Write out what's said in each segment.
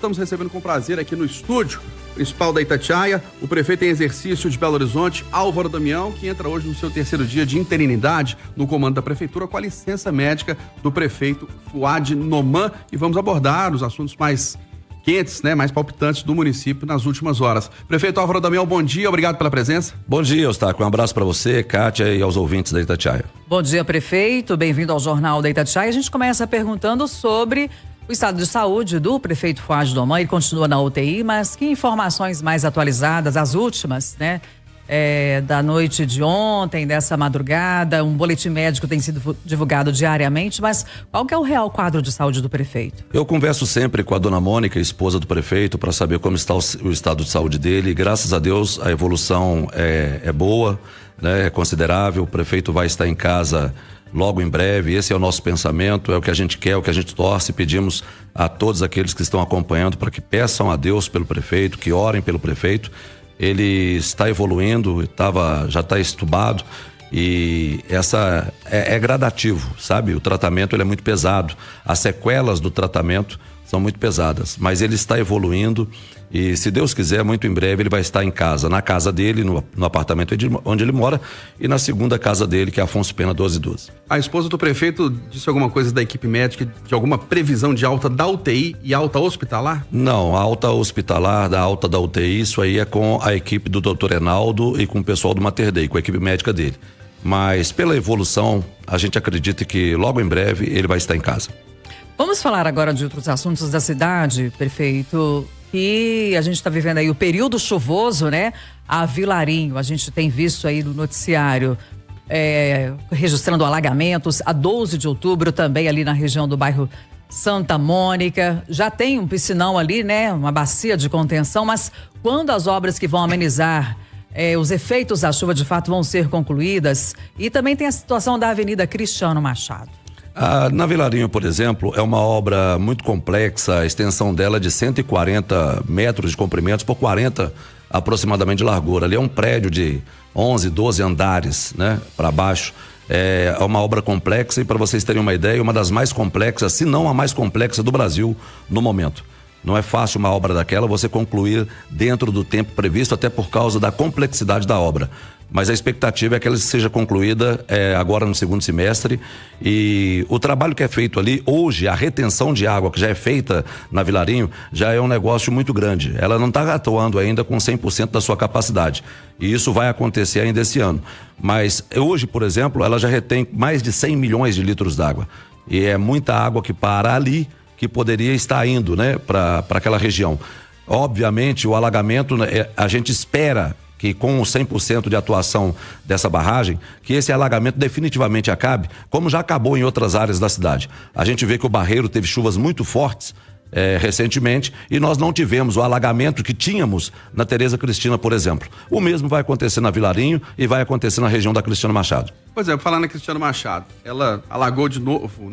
estamos recebendo com prazer aqui no estúdio principal da Itatiaia, o prefeito em exercício de Belo Horizonte, Álvaro Damião, que entra hoje no seu terceiro dia de interinidade no comando da prefeitura com a licença médica do prefeito Fuad Noman, e vamos abordar os assuntos mais quentes, né, mais palpitantes do município nas últimas horas. Prefeito Álvaro Damião, bom dia, obrigado pela presença. Bom dia, Eustáquio, um abraço para você, Kátia, e aos ouvintes da Itatiaia. Bom dia, prefeito, bem-vindo ao Jornal da Itatiaia. A gente começa perguntando sobre o estado de saúde do prefeito Fuad Noman. Ele continua na UTI, mas que informações mais atualizadas, as últimas, né? Da noite de ontem, dessa madrugada, um boletim médico tem sido divulgado diariamente, mas qual que é o real quadro de saúde do prefeito? Eu converso sempre com a dona Mônica, esposa do prefeito, para saber como está o estado de saúde dele, e graças a Deus a evolução é boa, né? É considerável. O prefeito vai estar em casa logo em breve. Esse é o nosso pensamento, é o que a gente quer, é o que a gente torce. Pedimos a todos aqueles que estão acompanhando para que peçam a Deus pelo prefeito, que orem pelo prefeito. Ele está evoluindo, já está estubado, e essa é gradativo, sabe? O tratamento ele é muito pesado, as sequelas do tratamento são muito pesadas, mas ele está evoluindo e, se Deus quiser, muito em breve ele vai estar em casa, na casa dele, no apartamento onde ele mora, e na segunda casa dele, que é Afonso Pena 1212. A esposa do prefeito disse alguma coisa da equipe médica, de alguma previsão de alta da UTI e alta hospitalar? Não, a alta hospitalar, da alta da UTI, isso aí é com a equipe do Dr. Enaldo e com o pessoal do Mater Dei, com a equipe médica dele. Mas pela evolução, a gente acredita que logo em breve ele vai estar em casa. Vamos falar agora de outros assuntos da cidade, prefeito, que a gente está vivendo aí o período chuvoso, né? A Vilarinho, a gente tem visto aí no noticiário, registrando alagamentos. A 12 de outubro também ali na região do bairro Santa Mônica. Já tem um piscinão ali, né? Uma bacia de contenção, mas quando as obras que vão amenizar os efeitos da chuva de fato vão ser concluídas? E também tem a situação da Avenida Cristiano Machado. Na Vilarinho, por exemplo, é uma obra muito complexa. A extensão dela é de 140 metros de comprimento por 40 aproximadamente de largura. Ali é um prédio de 11, 12 andares, né, para baixo. É uma obra complexa, e para vocês terem uma ideia, uma das mais complexas, se não a mais complexa do Brasil no momento. Não é fácil uma obra daquela você concluir dentro do tempo previsto, até por causa da complexidade da obra. Mas a expectativa é que ela seja concluída agora no segundo semestre, e o trabalho que é feito ali hoje, a retenção de água que já é feita na Vilarinho, já é um negócio muito grande. Ela não está atuando ainda com 100% da sua capacidade, e isso vai acontecer ainda esse ano. Mas hoje, por exemplo, ela já retém mais de 100 milhões de litros d'água, e é muita água que para ali, que poderia estar indo, né, para aquela região. Obviamente, o alagamento, a gente espera que com 100% de atuação dessa barragem, que esse alagamento definitivamente acabe, como já acabou em outras áreas da cidade. A gente vê que o Barreiro teve chuvas muito fortes recentemente, e nós não tivemos o alagamento que tínhamos na Tereza Cristina, por exemplo. O mesmo vai acontecer na Vilarinho e vai acontecer na região da Cristiano Machado. Pois é, falar na Cristiano Machado, ela alagou de novo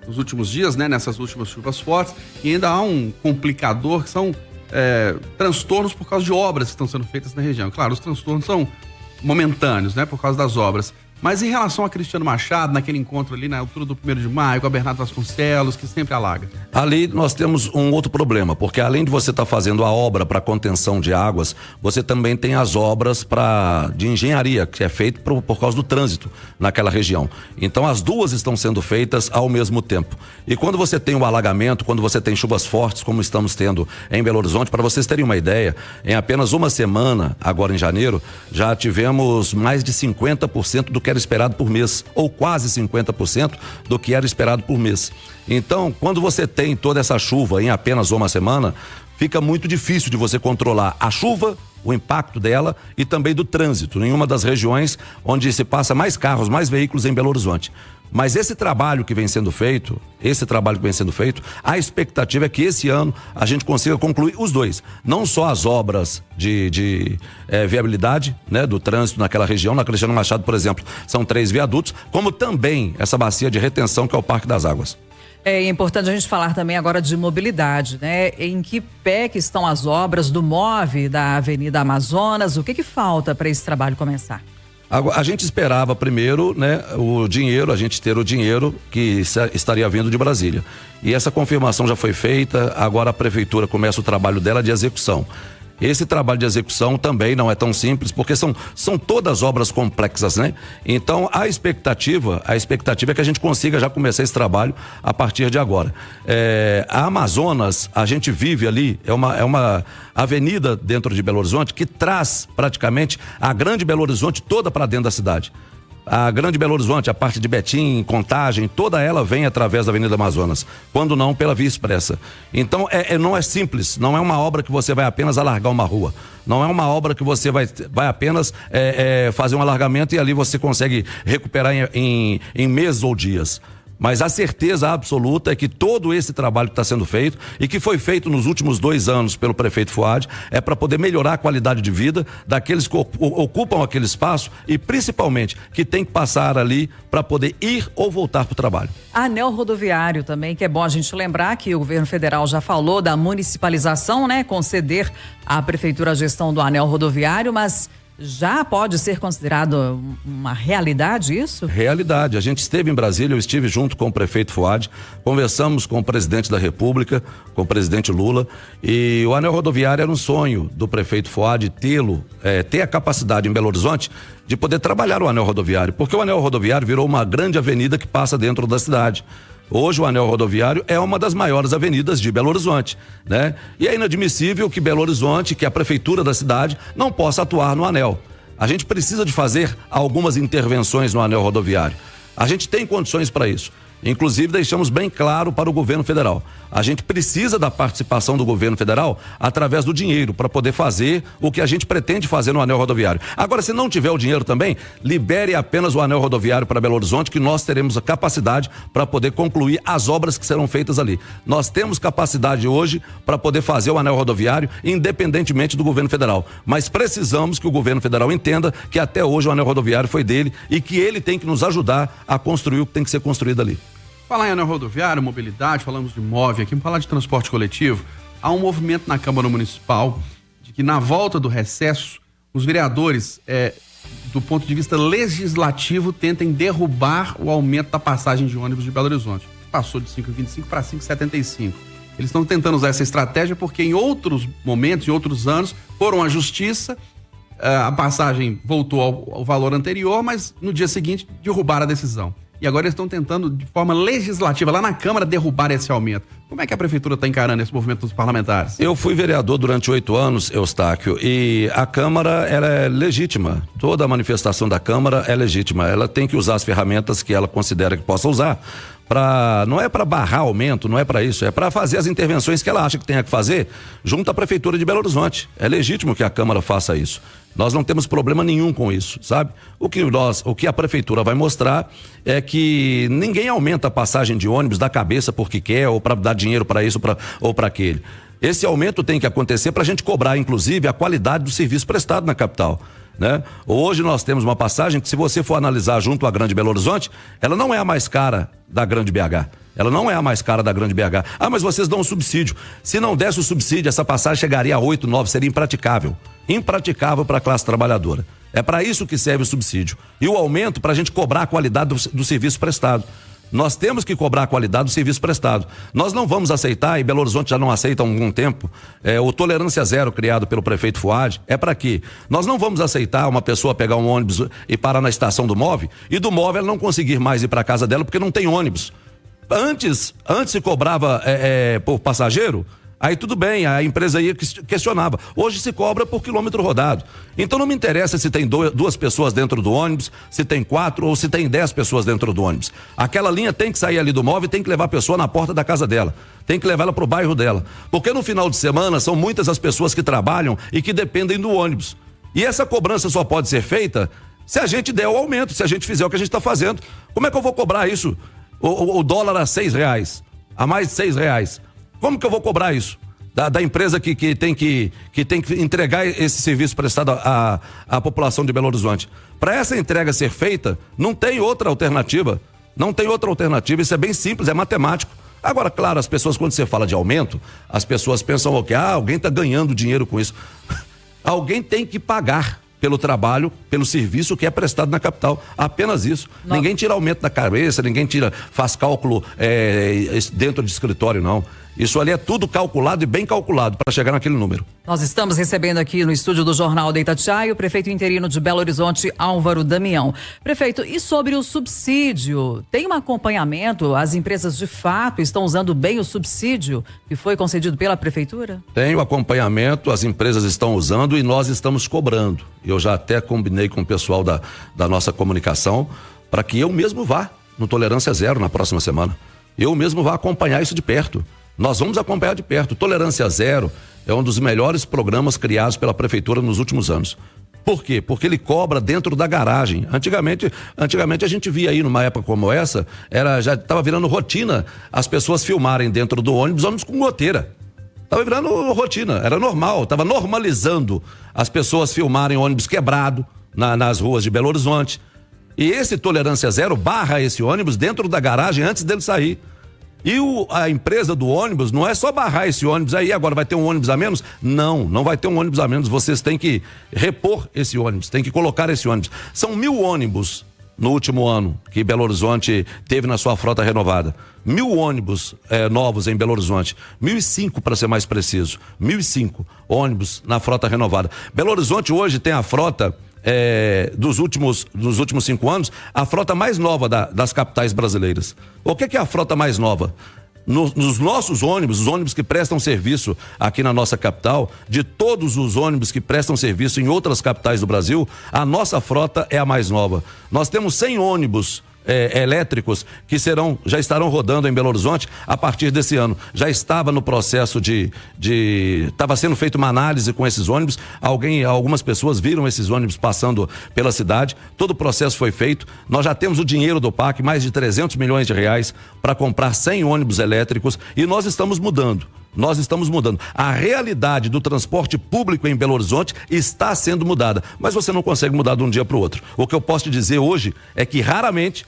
nos últimos dias, né, nessas últimas chuvas fortes, e ainda há um complicador que são transtornos por causa de obras que estão sendo feitas na região. Claro, os transtornos são momentâneos, né, por causa das obras. Mas em relação a Cristiano Machado, naquele encontro ali na altura do 1º de maio, com a Bernardo Vasconcelos, que sempre alaga. Ali nós temos um outro problema, porque além de você estar fazendo a obra para contenção de águas, você também tem as obras de engenharia, que é feito por causa do trânsito naquela região. Então as duas estão sendo feitas ao mesmo tempo. E quando você tem o alagamento, quando você tem chuvas fortes, como estamos tendo em Belo Horizonte, para vocês terem uma ideia, em apenas uma semana, agora em janeiro, já tivemos mais de 50% do que era esperado por mês, ou quase 50% do que era esperado por mês. Então, quando você tem toda essa chuva em apenas uma semana, fica muito difícil de você controlar a chuva, o impacto dela, e também do trânsito, em uma das regiões onde se passa mais carros, mais veículos em Belo Horizonte. Mas esse trabalho que vem sendo feito, a expectativa é que esse ano a gente consiga concluir os dois. Não só as obras de viabilidade, né, do trânsito naquela região, na Cristiano Machado, por exemplo, são 3 viadutos, como também essa bacia de retenção que é o Parque das Águas. É importante a gente falar também agora de mobilidade, né? Em que pé que estão as obras do MOVE da Avenida Amazonas? O que falta para esse trabalho começar? A gente esperava primeiro, né, a gente ter o dinheiro que estaria vindo de Brasília. E essa confirmação já foi feita, agora a prefeitura começa o trabalho dela de execução. Esse trabalho de execução também não é tão simples, porque são todas obras complexas, né? Então, a expectativa é que a gente consiga já começar esse trabalho a partir de agora. A Amazonas, a gente vive ali, é uma avenida dentro de Belo Horizonte que traz praticamente a grande Belo Horizonte toda para dentro da cidade. A grande Belo Horizonte, a parte de Betim, Contagem, toda ela vem através da Avenida Amazonas, quando não pela Via Expressa. Então não é simples, não é uma obra que você vai apenas alargar uma rua, não é uma obra que você vai apenas fazer um alargamento e ali você consegue recuperar em meses ou dias. Mas a certeza absoluta é que todo esse trabalho que está sendo feito e que foi feito nos últimos 2 anos pelo prefeito Fuad é para poder melhorar a qualidade de vida daqueles que ocupam aquele espaço e principalmente que tem que passar ali para poder ir ou voltar para o trabalho. Anel rodoviário também, que é bom a gente lembrar que o governo federal já falou da municipalização, né? Conceder à prefeitura a gestão do anel rodoviário, mas já pode ser considerado uma realidade isso? Realidade. A gente esteve em Brasília, eu estive junto com o prefeito Fuad, conversamos com o presidente da República, com o presidente Lula, e o anel rodoviário era um sonho do prefeito Fuad ter a capacidade em Belo Horizonte de poder trabalhar o anel rodoviário, porque o anel rodoviário virou uma grande avenida que passa dentro da cidade. Hoje o anel rodoviário é uma das maiores avenidas de Belo Horizonte, né? E é inadmissível que Belo Horizonte, que é a prefeitura da cidade, não possa atuar no anel. A gente precisa de fazer algumas intervenções no anel rodoviário. A gente tem condições para isso. Inclusive, deixamos bem claro para o governo federal. A gente precisa da participação do governo federal através do dinheiro para poder fazer o que a gente pretende fazer no anel rodoviário. Agora, se não tiver o dinheiro também, libere apenas o anel rodoviário para Belo Horizonte, que nós teremos a capacidade para poder concluir as obras que serão feitas ali. Nós temos capacidade hoje para poder fazer o anel rodoviário, independentemente do governo federal. Mas precisamos que o governo federal entenda que até hoje o anel rodoviário foi dele e que ele tem que nos ajudar a construir o que tem que ser construído ali. Falar em anel rodoviário, mobilidade, falamos de MOVE aqui, vamos falar de transporte coletivo. Há um movimento na Câmara Municipal de que na volta do recesso, os vereadores, do ponto de vista legislativo, tentem derrubar o aumento da passagem de ônibus de Belo Horizonte. Passou de 5,25 para 5,75. Eles estão tentando usar essa estratégia porque em outros momentos, em outros anos, foram à justiça, a passagem voltou ao valor anterior, mas no dia seguinte derrubaram a decisão. E agora eles estão tentando, de forma legislativa, lá na Câmara, derrubar esse aumento. Como é que a Prefeitura está encarando esse movimento dos parlamentares? Eu fui vereador durante 8 anos, Eustáquio, e a Câmara, ela é legítima. Toda a manifestação da Câmara é legítima. Ela tem que usar as ferramentas que ela considera que possa usar. Não é para barrar aumento, não é para isso, é para fazer as intervenções que ela acha que tenha que fazer junto à Prefeitura de Belo Horizonte. É legítimo que a Câmara faça isso. Nós não temos problema nenhum com isso, sabe? O que a Prefeitura vai mostrar é que ninguém aumenta a passagem de ônibus da cabeça porque quer ou para dar dinheiro para isso ou para aquele. Esse aumento tem que acontecer para a gente cobrar, inclusive, a qualidade do serviço prestado na capital, né? Hoje nós temos uma passagem que, se você for analisar junto à Grande Belo Horizonte, ela não é a mais cara da Grande BH. Ela não é a mais cara da Grande BH. Ah, mas vocês dão um subsídio. Se não desse o subsídio, essa passagem chegaria a 8, 9, seria impraticável. Impraticável para a classe trabalhadora. É para isso que serve o subsídio. E o aumento para a gente cobrar a qualidade do serviço prestado. Nós temos que cobrar a qualidade do serviço prestado. Nós não vamos aceitar, e Belo Horizonte já não aceita há algum tempo, o tolerância zero criado pelo prefeito Fuad, é para quê? Nós não vamos aceitar uma pessoa pegar um ônibus e parar na estação do MOVE, e do MOVE ela não conseguir mais ir para casa dela porque não tem ônibus. Antes se cobrava por passageiro, aí tudo bem, a empresa ia questionava. Hoje se cobra por quilômetro rodado. Então não me interessa se tem 2 pessoas dentro do ônibus, se tem 4 ou se tem 10 pessoas dentro do ônibus. Aquela linha tem que sair ali do MOVE e tem que levar a pessoa na porta da casa dela. Tem que levar ela pro bairro dela. Porque no final de semana são muitas as pessoas que trabalham e que dependem do ônibus. E essa cobrança só pode ser feita se a gente der o aumento, se a gente fizer o que a gente está fazendo. Como é que eu vou cobrar isso? O dólar a R$6, a mais de R$6. Como que eu vou cobrar isso? Da empresa que tem que entregar esse serviço prestado à população de Belo Horizonte. Para essa entrega ser feita, não tem outra alternativa. Não tem outra alternativa, isso é bem simples, é matemático. Agora, claro, as pessoas, quando você fala de aumento, as pessoas pensam que alguém está ganhando dinheiro com isso. Alguém tem que pagar pelo trabalho, pelo serviço que é prestado na capital. Apenas isso. Ninguém tira aumento da cabeça, ninguém faz cálculo dentro de escritório, não. Isso ali é tudo calculado e bem calculado para chegar naquele número. Nós estamos recebendo aqui no estúdio do Jornal da Itatiaia o prefeito interino de Belo Horizonte, Álvaro Damião. Prefeito, e sobre o subsídio? Tem um acompanhamento? As empresas de fato estão usando bem o subsídio que foi concedido pela prefeitura? Tem o acompanhamento, as empresas estão usando e nós estamos cobrando. Eu já até combinei com o pessoal da nossa comunicação para que eu mesmo vá no Tolerância Zero na próxima semana. Eu mesmo vá acompanhar isso de perto. Nós vamos acompanhar de perto. Tolerância Zero é um dos melhores programas criados pela prefeitura nos últimos anos. Por quê? Porque ele cobra dentro da garagem. Antigamente a gente via aí numa época como essa, já estava virando rotina as pessoas filmarem dentro do ônibus com goteira. Estava virando rotina, era normal, estava normalizando as pessoas filmarem ônibus quebrado nas ruas de Belo Horizonte. E esse Tolerância Zero barra esse ônibus dentro da garagem antes dele sair. E a empresa do ônibus não é só barrar esse ônibus aí, agora vai ter um ônibus a menos? Não vai ter um ônibus a menos, vocês têm que repor esse ônibus, têm que colocar esse ônibus. São 1.000 ônibus no último ano que Belo Horizonte teve na sua frota renovada. 1.000 ônibus novos em Belo Horizonte, 1.005 para ser mais preciso, 1.005 ônibus na frota renovada. Belo Horizonte hoje tem a frota dos últimos 5 anos, a frota mais nova das capitais brasileiras. O que é a frota mais nova? Nos nossos ônibus, os ônibus que prestam serviço aqui na nossa capital, de todos os ônibus que prestam serviço em outras capitais do Brasil, a nossa frota é a mais nova. Nós temos 100 ônibus elétricos que já estarão rodando em Belo Horizonte a partir desse ano. Já estava no processo estava sendo feita uma análise com esses ônibus. Algumas pessoas viram esses ônibus passando pela cidade. Todo o processo foi feito. Nós já temos o dinheiro do PAC, mais de 300 milhões de reais para comprar 100 ônibus elétricos e nós estamos mudando. A realidade do transporte público em Belo Horizonte está sendo mudada, mas você não consegue mudar de um dia para o outro. O que eu posso te dizer hoje é que raramente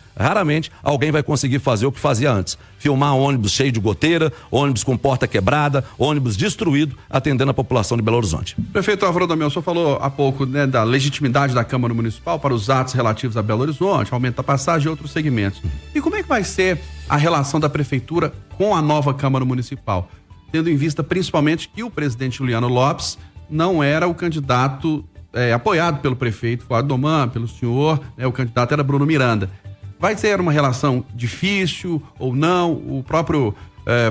alguém vai conseguir fazer o que fazia antes. Filmar ônibus cheio de goteira, ônibus com porta quebrada, ônibus destruído, atendendo a população de Belo Horizonte. Prefeito Álvaro Damião, o senhor falou há pouco, né, da legitimidade da Câmara Municipal para os atos relativos a Belo Horizonte, aumento da passagem e outros segmentos. E como é que vai ser a relação da Prefeitura com a nova Câmara Municipal? Tendo em vista principalmente que o presidente Juliano Lopes não era o candidato apoiado pelo prefeito Fuad Doman, pelo senhor, o candidato era Bruno Miranda. Vai ser uma relação difícil ou não? O próprio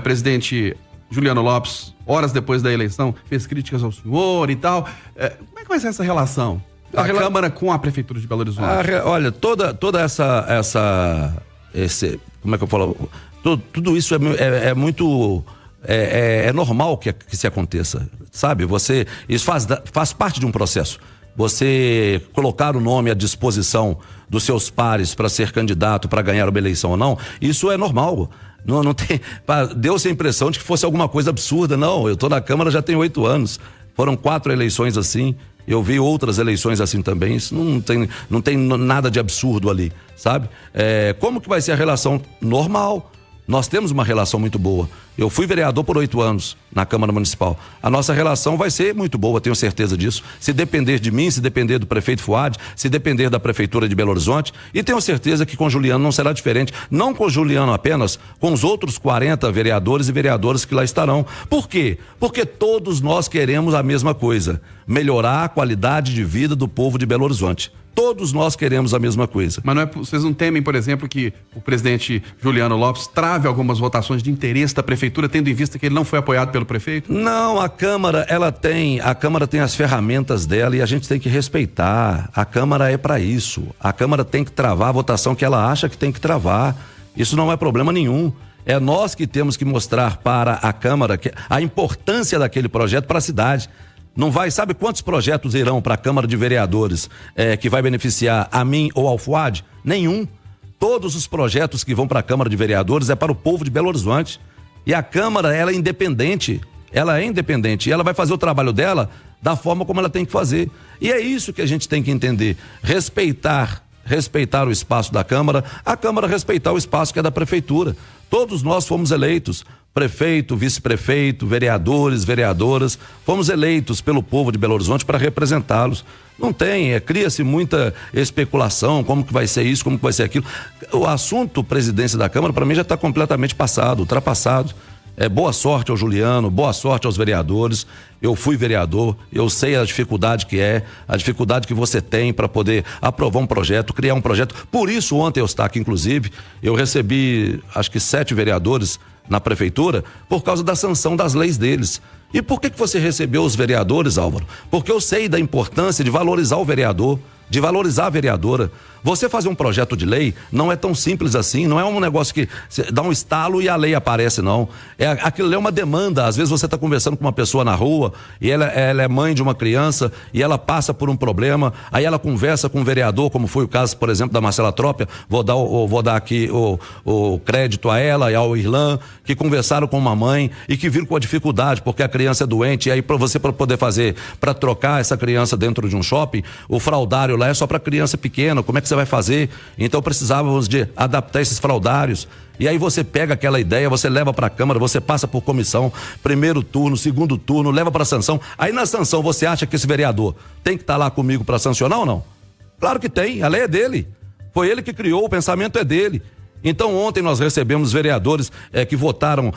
presidente Juliano Lopes, horas depois da eleição, fez críticas ao senhor e tal. Como é que vai ser essa relação da Câmara com a Prefeitura de Belo Horizonte? Olha, toda essa como é que eu falo? Tudo isso é muito... É normal que se aconteça, sabe? Isso faz parte de um processo. Você colocar o nome à disposição dos seus pares para ser candidato, para ganhar uma eleição ou não, isso é normal. Não tem, deu-se a impressão de que fosse alguma coisa absurda. Não, eu estou na Câmara já tem 8 anos. Foram 4 eleições assim. Eu vi outras eleições assim também. Isso não tem nada de absurdo ali, sabe? Como que vai ser a relação? Normal. Nós temos uma relação muito boa. Eu fui vereador por 8 anos na Câmara Municipal. A nossa relação vai ser muito boa, tenho certeza disso. Se depender de mim, se depender do prefeito Fuad, se depender da Prefeitura de Belo Horizonte, e tenho certeza que com Juliano não será diferente. Não com Juliano apenas, com os outros 40 vereadores e vereadoras que lá estarão. Por quê? Porque todos nós queremos a mesma coisa: melhorar a qualidade de vida do povo de Belo Horizonte. Todos nós queremos a mesma coisa. Mas vocês não temem, por exemplo, que o presidente Juliano Lopes trave algumas votações de interesse da prefeitura, tendo em vista que ele não foi apoiado pelo prefeito? Não, a Câmara tem as ferramentas dela e a gente tem que respeitar. A Câmara é para isso. A Câmara tem que travar a votação que ela acha que tem que travar. Isso não é problema nenhum. É nós que temos que mostrar para a Câmara a importância daquele projeto para a cidade. Não vai, sabe quantos projetos irão para a Câmara de Vereadores que vai beneficiar a mim ou ao Fuad? Nenhum. Todos os projetos que vão para a Câmara de Vereadores é para o povo de Belo Horizonte. E a Câmara, ela é independente. E ela vai fazer o trabalho dela da forma como ela tem que fazer. E é isso que a gente tem que entender. Respeitar o espaço da Câmara, a Câmara respeitar o espaço que é da Prefeitura. Todos nós fomos eleitos. Prefeito, vice-prefeito, vereadores, vereadoras, fomos eleitos pelo povo de Belo Horizonte para representá-los. Não tem, cria-se muita especulação, como que vai ser isso, como que vai ser aquilo. O assunto presidência da Câmara, para mim, já está completamente passado, ultrapassado. Boa sorte ao Juliano, boa sorte aos vereadores. Eu fui vereador, eu sei a dificuldade que você tem para poder aprovar um projeto, criar um projeto. Por isso, ontem, Eustáquio, inclusive, eu recebi, acho que 7 vereadores na prefeitura, por causa da sanção das leis deles. E por que você recebeu os vereadores, Álvaro? Porque eu sei da importância de valorizar o vereador, de valorizar a vereadora. Você fazer um projeto de lei não é tão simples assim, não é um negócio que dá um estalo e a lei aparece, não. Aquilo é uma demanda. Às vezes você está conversando com uma pessoa na rua e ela é mãe de uma criança e ela passa por um problema, aí ela conversa com um vereador, como foi o caso, por exemplo, da Marcela Trópia. Vou dar aqui o crédito a ela e ao Irlan, que conversaram com uma mãe e que viram com a dificuldade, porque a criança é doente, e aí para poder fazer, para trocar essa criança dentro de um shopping, o fraldário lá é só para criança pequena, como é que você vai fazer? Então precisávamos de adaptar esses fraldários. E aí você pega aquela ideia, você leva para a Câmara, você passa por comissão, primeiro turno, segundo turno, leva para sanção. Aí na sanção você acha que esse vereador tem que estar lá comigo para sancionar ou não? Claro que tem, a lei é dele. Foi ele que criou, o pensamento é dele. Então ontem nós recebemos vereadores que votaram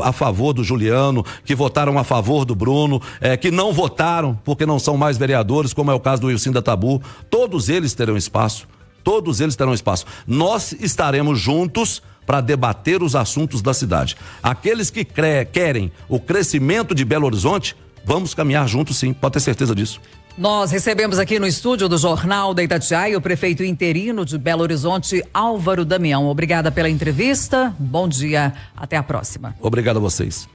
a favor do Juliano, que votaram a favor do Bruno, que não votaram porque não são mais vereadores, como é o caso do Ilcinda Tabu. Todos eles terão espaço, Nós estaremos juntos para debater os assuntos da cidade. Aqueles que querem o crescimento de Belo Horizonte, vamos caminhar juntos sim, pode ter certeza disso. Nós recebemos aqui no estúdio do Jornal da Itatiaia o prefeito interino de Belo Horizonte, Álvaro Damião. Obrigada pela entrevista, bom dia, até a próxima. Obrigado a vocês.